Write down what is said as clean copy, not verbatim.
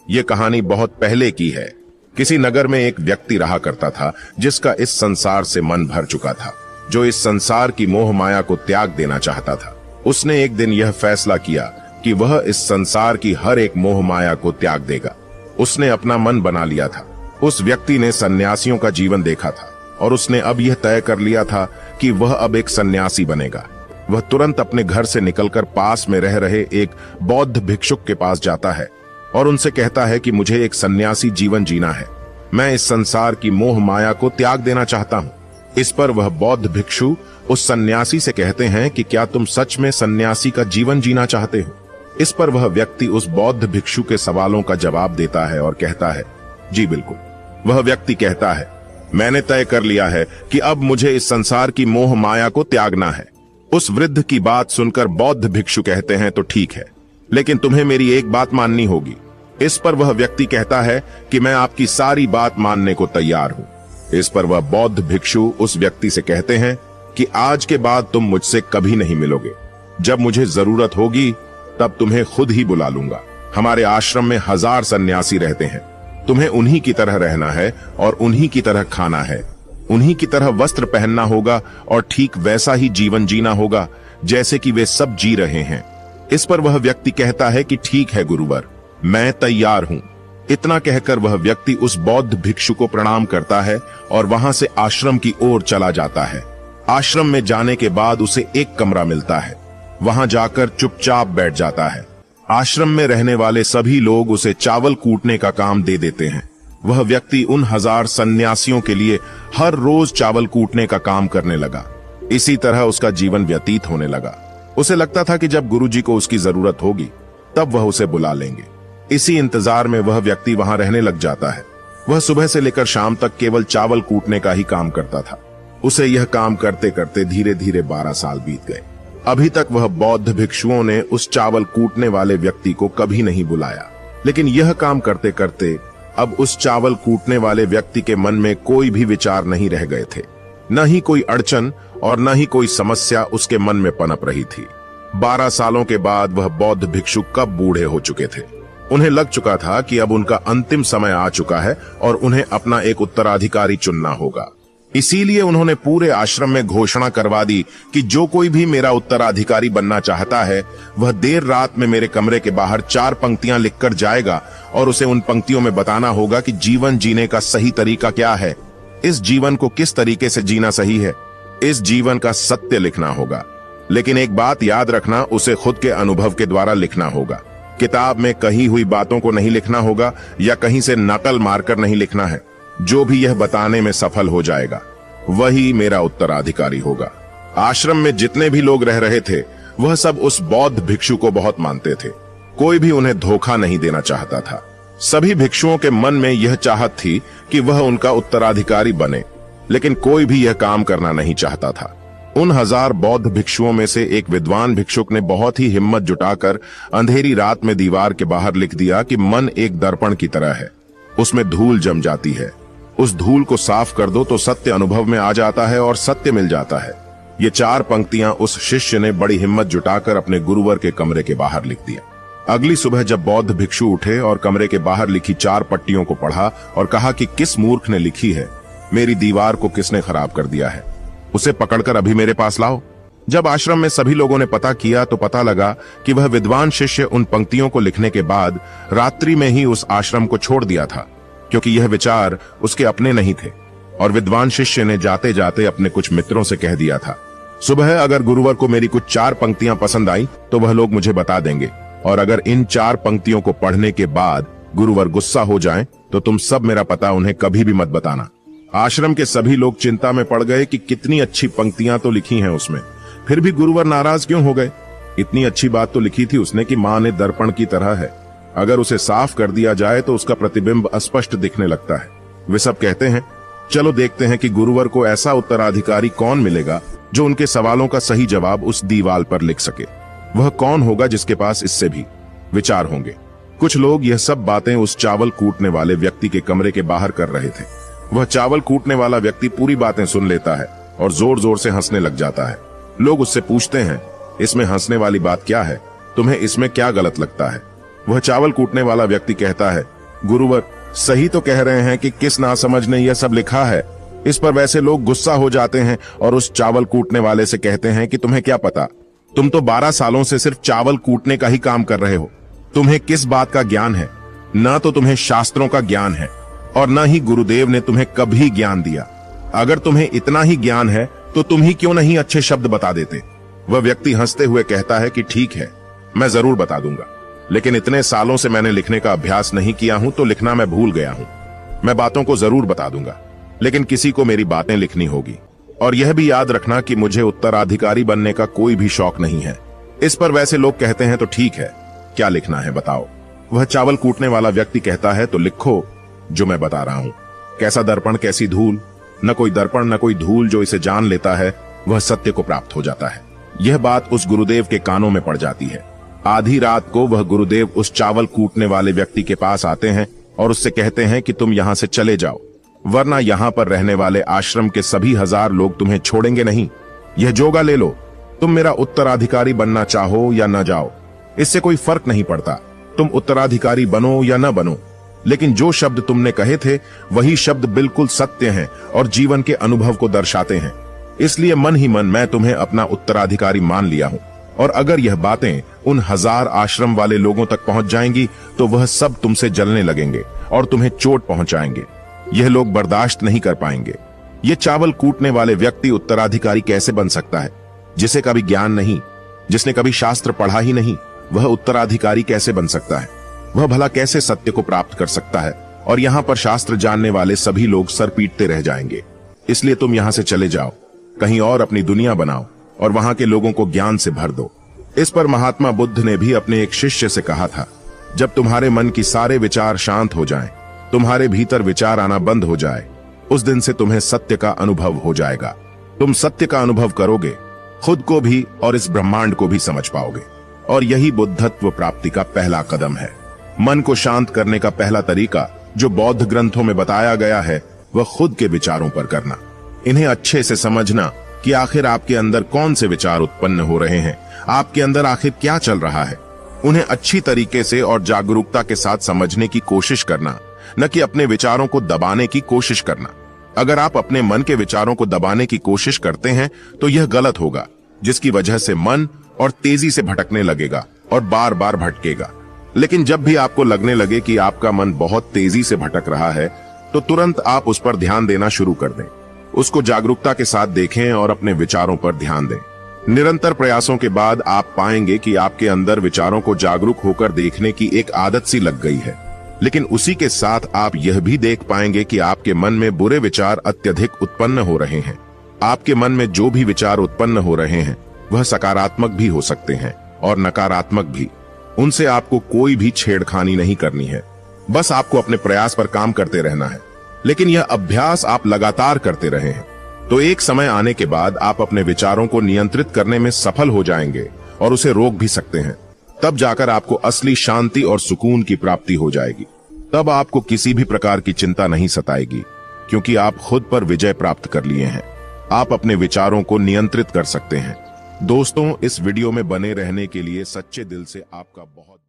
ये कहानी बहुत पहले की है। किसी नगर में एक व्यक्ति रहा करता था जिसका इस संसार से मन भर चुका था, जो इस संसार की मोह माया को त्याग देना चाहता था। उसने एक दिन यह फैसला किया कि वह इस संसार की हर एक मोह माया को त्याग देगा। उसने अपना मन बना लिया था। उस व्यक्ति ने सन्यासियों का जीवन देखा था और उसने अब यह तय कर लिया था कि वह अब एक सन्यासी बनेगा। वह तुरंत अपने घर से निकलकर पास में रह रहे एक बौद्ध भिक्षुक के पास जाता है और उनसे कहता है कि मुझे एक सन्यासी जीवन जीना है। मैं इस संसार की मोह माया को त्याग देना चाहता हूँ। इस पर वह बौद्ध भिक्षु उस सन्यासी से कहते हैं कि क्या तुम सच में सन्यासी का जीवन जीना चाहते हो? इस पर वह व्यक्ति उस बौद्ध भिक्षु के सवालों का जवाब देता है और कहता है, जी बिल्कुल। वह व्यक्ति कहता है, मैंने तय कर लिया है कि अब मुझे इस संसार की मोह माया को त्यागना है। उस वृद्ध की बात सुनकर बौद्ध भिक्षु कहते हैं, तो ठीक है, लेकिन तुम्हें मेरी एक बात माननी होगी। इस पर वह व्यक्ति कहता है कि मैं आपकी सारी बात मानने को तैयार हूँ। इस पर वह बौद्ध भिक्षु उस व्यक्ति से कहते हैं कि आज के बाद तुम मुझसे कभी नहीं मिलोगे। जब मुझे जरूरत होगी तब तुम्हें खुद ही बुला लूंगा। हमारे आश्रम में 1000 सन्यासी रहते हैं। तुम्हें उन्हीं की तरह रहना है और उन्हीं की तरह खाना है, उन्हीं की तरह वस्त्र पहनना होगा और ठीक वैसा ही जीवन जीना होगा जैसे कि वे सब जी रहे हैं। इस पर वह व्यक्ति कहता है कि ठीक है गुरुवर, मैं तैयार हूं। इतना कहकर वह व्यक्ति उस बौद्ध भिक्षु को प्रणाम करता है और वहां से आश्रम की ओर चला जाता है। आश्रम में जाने के बाद उसे एक कमरा मिलता है। वहां जाकर चुपचाप बैठ जाता है। आश्रम में रहने वाले सभी लोग उसे चावल कूटने का काम दे देते हैं। वह व्यक्ति उन 1000 सन्यासियों के लिए हर रोज चावल कूटने का काम करने लगा। इसी तरह उसका जीवन व्यतीत होने लगा। उसे लगता था कि जब गुरुजी को उसकी जरूरत होगी तब वह उसे बुला लेंगे। इसी इंतजार में वह व्यक्ति वहां रहने लग जाता है। वह सुबह से लेकर शाम तक केवल चावल कूटने का ही काम करता था। उसे यह काम करते करते धीरे धीरे 12 साल बीत गए। अभी तक वह बौद्ध भिक्षुओं ने उस चावल कूटने वाले व्यक्ति को कभी नहीं बुलाया। लेकिन यह काम करते करते अब उस चावल कूटने वाले व्यक्ति के मन में कोई भी विचार नहीं रह गए थे। न ही कोई अड़चन और न ही कोई समस्या उसके मन में पनप रही थी। 12 सालों के बाद वह बौद्ध भिक्षु कब बूढ़े हो चुके थे। उन्हें लग चुका था कि अब उनका अंतिम समय आ चुका है और उन्हें अपना एक उत्तराधिकारी चुनना होगा। इसीलिए उन्होंने पूरे आश्रम में घोषणा करवा दी कि जो कोई भी मेरा उत्तराधिकारी बनना चाहता है वह देर रात में मेरे कमरे के बाहर 4 पंक्तियां लिखकर जाएगा और उसे उन पंक्तियों में बताना होगा कि जीवन जीने का सही तरीका क्या है, इस जीवन को किस तरीके से जीना सही है। इस जीवन का सत्य लिखना होगा। लेकिन एक बात याद रखना, उसे खुद के अनुभव के द्वारा लिखना होगा। किताब में कही हुई बातों को नहीं लिखना होगा या कहीं से नकल मारकर नहीं लिखना है। जो भी यह बताने में सफल हो जाएगा वही मेरा उत्तराधिकारी होगा। आश्रम में जितने भी लोग रह रहे थे वह सब उस बौद्ध भिक्षु को बहुत मानते थे। कोई भी उन्हें धोखा नहीं देना चाहता था। सभी भिक्षुओं के मन में यह चाहत थी कि वह उनका उत्तराधिकारी बने, लेकिन कोई भी यह काम करना नहीं चाहता था। उन 1000 बौद्ध भिक्षुओं में से एक विद्वान भिक्षुक ने बहुत ही हिम्मत जुटाकर अंधेरी रात में दीवार के बाहर लिख दिया कि मन एक दर्पण की तरह है, उसमें धूल जम जाती है। उस धूल को साफ कर दो तो सत्य अनुभव में आ जाता है और सत्य मिल जाता है। ये 4 पंक्तियां उस शिष्य ने बड़ी हिम्मत जुटाकर अपने गुरुवर के कमरे के बाहर लिख दिया। अगली सुबह जब बौद्ध भिक्षु उठे और कमरे के बाहर लिखी 4 पट्टियों को पढ़ा और कहा कि किस मूर्ख ने लिखी है, मेरी दीवार को किसने खराब कर दिया है, उसे पकड़कर अभी मेरे पास लाओ। जब आश्रम में सभी लोगों ने पता किया तो पता लगा कि वह विद्वान शिष्य उन पंक्तियों को लिखने के बाद रात्रि में ही उस आश्रम को छोड़ दिया था, क्योंकि यह विचार उसके अपने नहीं थे। और विद्वान शिष्य ने जाते जाते अपने कुछ मित्रों से कह दिया था, सुबह अगर गुरुवर को मेरी कुछ 4 पंक्तियां पसंद आई तो वह लोग मुझे बता देंगे, और अगर इन 4 पंक्तियों को पढ़ने के बाद गुरुवर गुस्सा हो जाएं तो तुम सब मेरा पता उन्हें कभी भी मत बताना। आश्रम के सभी लोग चिंता में पड़ गए कि कितनी अच्छी पंक्तियां तो लिखी हैं उसमें, फिर भी गुरुवर नाराज क्यों हो गए। इतनी अच्छी बात तो लिखी थी उसने कि मां ने दर्पण की तरह है, अगर उसे साफ कर दिया जाए तो उसका प्रतिबिंब अस्पष्ट दिखने लगता है। वे सब कहते हैं, चलो देखते हैं कि गुरुवर को ऐसा उत्तराधिकारी कौन मिलेगा जो उनके सवालों का सही जवाब उस दीवार पर लिख सके। वह कौन होगा जिसके पास इससे भी विचार होंगे। कुछ लोग यह सब बातें उस चावल कूटने वाले व्यक्ति के कमरे के बाहर कर रहे थे। वह चावल कूटने वाला व्यक्ति पूरी बातें सुन लेता है और जोर जोर से हंसने लग जाता है। लोग उससे पूछते हैं, इसमें हंसने वाली बात क्या है, तुम्हें इसमें क्या गलत लगता है। वह चावल कूटने वाला व्यक्ति कहता है, गुरुवर, सही तो कह रहे हैं कि किस नासमझ ने यह सब लिखा है। इस पर वैसे लोग गुस्सा हो जाते हैं और उस चावल कूटने वाले से कहते हैं कि तुम्हें क्या पता, तुम तो 12 सालों से सिर्फ चावल कूटने का ही काम कर रहे हो। तुम्हें किस बात का ज्ञान है? न तो तुम्हें शास्त्रों का ज्ञान है और न ही गुरुदेव ने तुम्हें कभी ज्ञान दिया। अगर तुम्हें इतना ही ज्ञान है तो तुम ही क्यों नहीं अच्छे शब्द बता देते? वह व्यक्ति हंसते हुए कहता है कि ठीक है, मैं जरूर बता दूंगा, लेकिन इतने सालों से मैंने लिखने का अभ्यास नहीं किया हूं तो लिखना मैं भूल गया हूं। मैं बातों को जरूर बता दूंगा, लेकिन किसी को मेरी बातें लिखनी होगी। और यह भी याद रखना कि मुझे उत्तराधिकारी बनने का कोई भी शौक नहीं है। इस पर वैसे लोग कहते हैं तो ठीक है, क्या लिखना है बताओ? वह चावल कूटने वाला व्यक्ति कहता है तो लिखो जो मैं बता रहा हूं। कैसा दर्पण कैसी धूल, न कोई दर्पण न कोई धूल, जो इसे जान लेता है वह सत्य को प्राप्त हो जाता है। यह बात उस गुरुदेव के कानों में पड़ जाती है। आधी रात को वह गुरुदेव उस चावल कूटने वाले व्यक्ति के पास आते हैं और उससे कहते हैं कि तुम यहां से चले जाओ, वरना यहां पर रहने वाले आश्रम के सभी 1000 लोग तुम्हें छोड़ेंगे नहीं। यह जोगा ले लो, तुम मेरा उत्तराधिकारी बनना चाहो या न जाओ, इससे कोई फर्क नहीं पड़ता। तुम उत्तराधिकारी बनो या न बनो, लेकिन जो शब्द तुमने कहे थे वही शब्द बिल्कुल सत्य हैं और जीवन के अनुभव को दर्शाते हैं। इसलिए मन ही मन मैं तुम्हें अपना उत्तराधिकारी मान लिया हूं। और अगर यह बातें उन 1000 आश्रम वाले लोगों तक पहुंच जाएंगी तो वह सब तुमसे जलने लगेंगे और तुम्हें चोट पहुंचाएंगे। यह लोग बर्दाश्त नहीं कर पाएंगे। ये चावल कूटने वाले व्यक्ति उत्तराधिकारी कैसे बन सकता है? जिसे कभी ज्ञान नहीं, जिसने कभी शास्त्र पढ़ा ही नहीं, वह उत्तराधिकारी कैसे बन सकता है? वह भला कैसे सत्य को प्राप्त कर सकता है? और यहाँ पर शास्त्र जानने वाले सभी लोग सर पीटते रह जाएंगे। इसलिए तुम यहाँ से चले जाओ, कहीं और अपनी दुनिया बनाओ और वहां के लोगों को ज्ञान से भर दो। इस पर महात्मा बुद्ध ने भी अपने एक शिष्य से कहा था, जब तुम्हारे मन की सारे विचार शांत हो जाएं, तुम्हारे भीतर विचार आना बंद हो जाए, उस दिन से तुम्हें सत्य का अनुभव हो जाएगा। तुम सत्य का अनुभव करोगे, खुद को भी और इस ब्रह्मांड को भी समझ पाओगे। और यही बुद्धत्व प्राप्ति का पहला कदम है। मन को शांत करने का पहला तरीका जो बौद्ध ग्रंथों में बताया गया है वह खुद के विचारों पर करना। इन्हें अच्छे से समझना कि आखिर आपके अंदर कौन से विचार उत्पन्न हो रहे हैं, आपके अंदर आखिर क्या चल रहा है। उन्हें अच्छी तरीके से और जागरूकता के साथ समझने की कोशिश करना, न कि अपने विचारों को दबाने की कोशिश करना। अगर आप अपने मन के विचारों को दबाने की कोशिश करते हैं तो यह गलत होगा, जिसकी वजह से मन और तेजी से भटकने लगेगा और बार बार भटकेगा। लेकिन जब भी आपको लगने लगे कि आपका मन बहुत तेजी से भटक रहा है तो तुरंत आप उस पर ध्यान देना शुरू कर दें। उसको जागरूकता के साथ देखें और अपने विचारों पर ध्यान दें। निरंतर प्रयासों के बाद आप पाएंगे कि आपके अंदर विचारों को जागरूक होकर देखने की एक आदत सी लग गई है। लेकिन उसी के साथ आप यह भी देख पाएंगे कि आपके मन में बुरे विचार अत्यधिक उत्पन्न हो रहे हैं। आपके मन में जो भी विचार उत्पन्न हो रहे हैं वह सकारात्मक भी हो सकते हैं और नकारात्मक भी। उनसे आपको कोई भी छेड़खानी नहीं करनी है, बस आपको अपने प्रयास पर काम करते रहना है। लेकिन यह अभ्यास आप लगातार करते रहे हैं तो एक समय आने के बाद आप अपने विचारों को नियंत्रित करने में सफल हो जाएंगे और उसे रोक भी सकते हैं। तब जाकर आपको असली शांति और सुकून की प्राप्ति हो जाएगी। तब आपको किसी भी प्रकार की चिंता नहीं सताएगी, क्योंकि आप खुद पर विजय प्राप्त कर लिए हैं। आप अपने विचारों को नियंत्रित कर सकते हैं। दोस्तों, इस वीडियो में बने रहने के लिए सच्चे दिल से आपका बहुत